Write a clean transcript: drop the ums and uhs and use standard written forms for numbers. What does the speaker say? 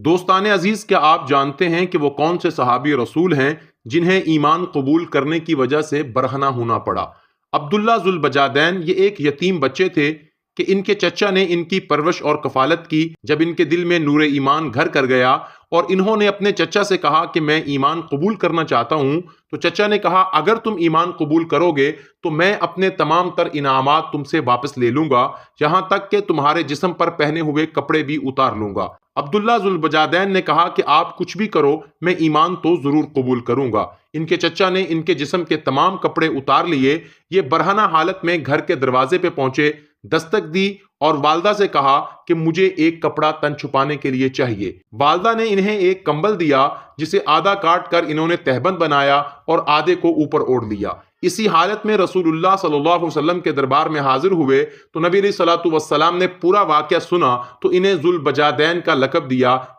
دوستان عزیز، کیا آپ جانتے ہیں کہ وہ کون سے صحابی رسول ہیں جنہیں ایمان قبول کرنے کی وجہ سے برہنہ ہونا پڑا؟ عبداللہ ذوالبجادین یہ ایک یتیم بچے تھے کہ ان کے چچا نے ان کی پرورش اور کفالت کی۔ جب ان کے دل میں نور ایمان گھر کر گیا اور انہوں نے اپنے چچا سے کہا کہ میں ایمان قبول کرنا چاہتا ہوں، تو چچا نے کہا اگر تم ایمان قبول کرو گے تو میں اپنے تمام تر انعامات تم سے واپس لے لوں گا، یہاں تک کہ تمہارے جسم پر پہنے ہوئے کپڑے بھی اتار لوں گا۔ عبداللہ ذوالبجادین نے کہا کہ آپ کچھ بھی کرو، میں ایمان تو ضرور قبول کروں گا۔ ان کے چچا نے ان کے جسم کے تمام کپڑے اتار لیے۔ یہ برہنہ حالت میں گھر کے دروازے پہ پہنچے، دستک دی اور والدہ سے کہا کہ مجھے ایک کپڑا تن چھپانے کے لیے چاہیے۔ والدہ نے انہیں ایک کمبل دیا جسے آدھا کاٹ کر انہوں نے تہبند بنایا اور آدھے کو اوپر اوڑھ لیا۔ اسی حالت میں رسول اللہ صلی اللہ علیہ وسلم کے دربار میں حاضر ہوئے تو نبی علیہ الصلوۃ والسلام نے پورا واقعہ سنا تو انہیں ذوالبجادین کا لقب دیا